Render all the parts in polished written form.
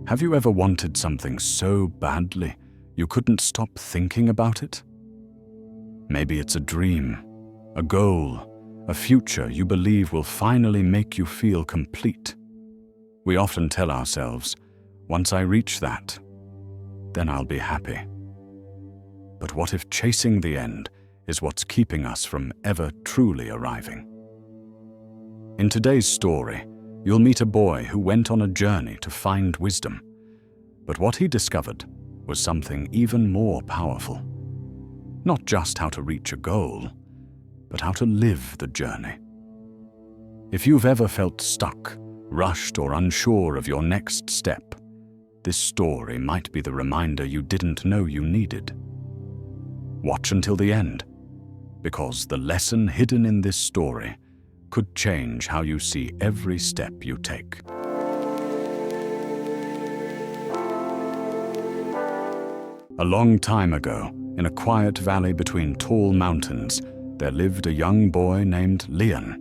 Have you ever wanted something so badly you couldn't stop thinking about it? Maybe it's a dream, a goal, a future you believe will finally make you feel complete. We often tell ourselves, once I reach that, then I'll be happy. But what if chasing the end is what's keeping us from ever truly arriving? In today's story, you'll meet a boy who went on a journey to find wisdom. But what he discovered was something even more powerful. Not just how to reach a goal, but how to live the journey. If you've ever felt stuck, rushed, or unsure of your next step, this story might be the reminder you didn't know you needed. Watch until the end, because the lesson hidden in this story could change how you see every step you take. A long time ago, in a quiet valley between tall mountains, there lived a young boy named Leon.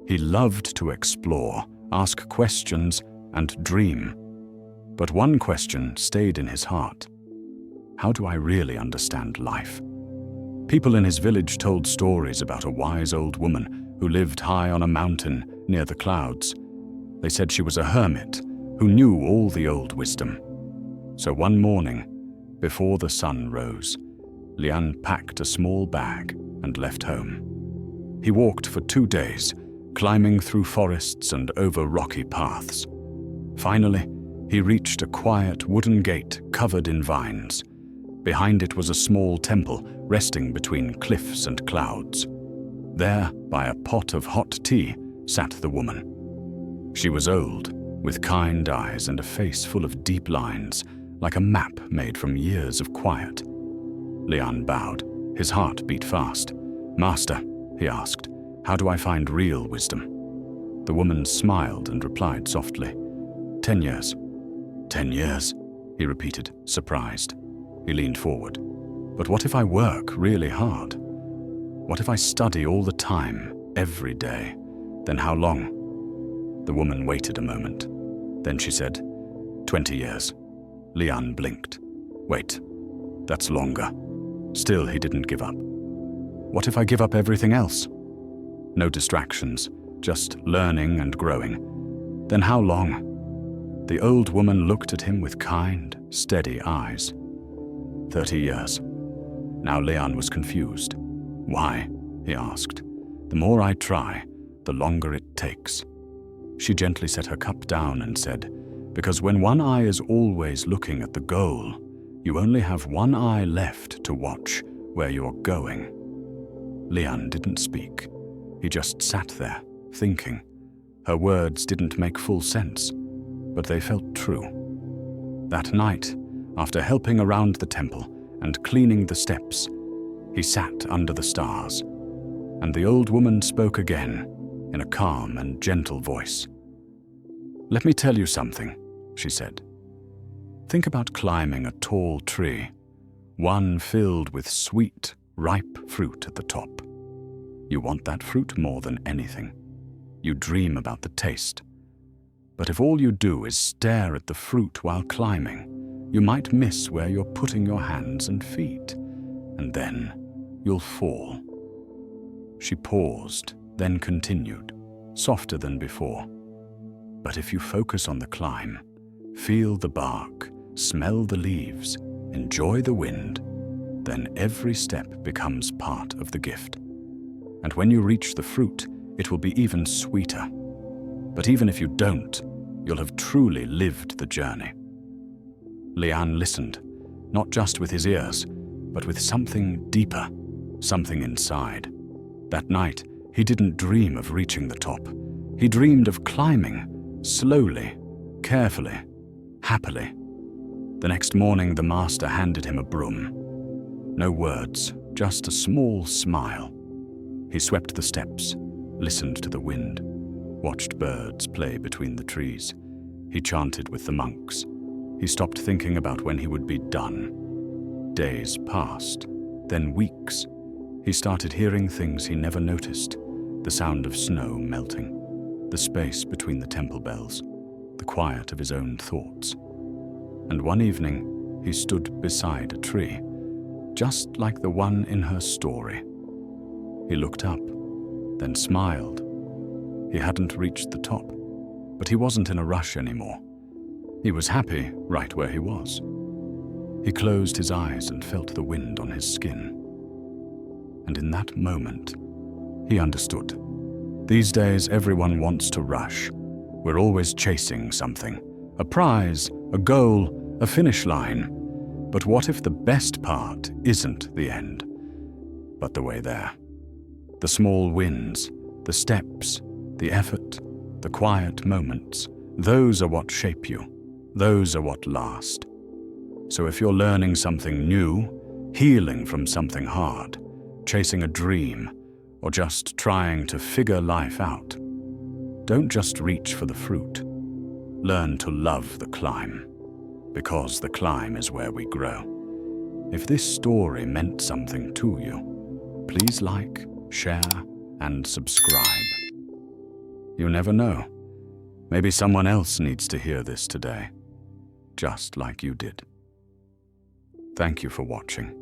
He loved to explore, ask questions, and dream. But one question stayed in his heart. How do I really understand life? People in his village told stories about a wise old woman who lived high on a mountain near the clouds. They said she was a hermit who knew all the old wisdom. So one morning, before the sun rose, Leon packed a small bag and left home. He walked for 2 days, climbing through forests and over rocky paths. Finally, he reached a quiet wooden gate covered in vines. Behind it was a small temple resting between cliffs and clouds. There, by a pot of hot tea, sat the woman. She was old, with kind eyes and a face full of deep lines, like a map made from years of quiet. Leon bowed. His heart beat fast. "Master," he asked, "how do I find real wisdom?" The woman smiled and replied softly, 10 years. 10 years, he repeated, surprised. He leaned forward. "But what if I work really hard? What if I study all the time, every day? Then how long?" The woman waited a moment. Then she said, 20 years. Leon blinked. "Wait, that's longer." Still, he didn't give up. "What if I give up everything else?" "No distractions, just learning and growing." "Then how long?" The old woman looked at him with kind, steady eyes. 30 years. Now Leon was confused. "Why?" he asked. "The more I try, the longer it takes." She gently set her cup down and said, "Because when one eye is always looking at the goal, you only have one eye left to watch where you're going." Leon didn't speak. He just sat there, thinking. Her words didn't make full sense, but they felt true. That night, after helping around the temple and cleaning the steps, he sat under the stars, and the old woman spoke again in a calm and gentle voice. "Let me tell you something," she said. "Think about climbing a tall tree, one filled with sweet, ripe fruit at the top. You want that fruit more than anything. You dream about the taste. But if all you do is stare at the fruit while climbing, you might miss where you're putting your hands and feet, and then you'll fall." She paused, then continued, softer than before. "But if you focus on the climb, feel the bark, smell the leaves, enjoy the wind, then every step becomes part of the gift. And when you reach the fruit, it will be even sweeter. But even if you don't, you'll have truly lived the journey." Leon listened, not just with his ears, but with something deeper, something inside. That night, he didn't dream of reaching the top. He dreamed of climbing, slowly, carefully, happily. The next morning, the master handed him a broom. No words, just a small smile. He swept the steps, listened to the wind, watched birds play between the trees. He chanted with the monks. He stopped thinking about when he would be done. Days passed, then weeks. He started hearing things he never noticed. The sound of snow melting, the space between the temple bells, the quiet of his own thoughts. And one evening, he stood beside a tree, just like the one in her story. He looked up, then smiled. He hadn't reached the top, but he wasn't in a rush anymore. He was happy right where he was. He closed his eyes and felt the wind on his skin. And in that moment, he understood. These days, everyone wants to rush. We're always chasing something, a prize, a goal, a finish line. But what if the best part isn't the end, but the way there? The small wins, the steps, the effort, the quiet moments, those are what shape you. Those are what last. So if you're learning something new, healing from something hard, chasing a dream, or just trying to figure life out, don't just reach for the fruit. Learn to love the climb, because the climb is where we grow. If this story meant something to you, please like, share, and subscribe. You never know. Maybe someone else needs to hear this today, just like you did. Thank you for watching.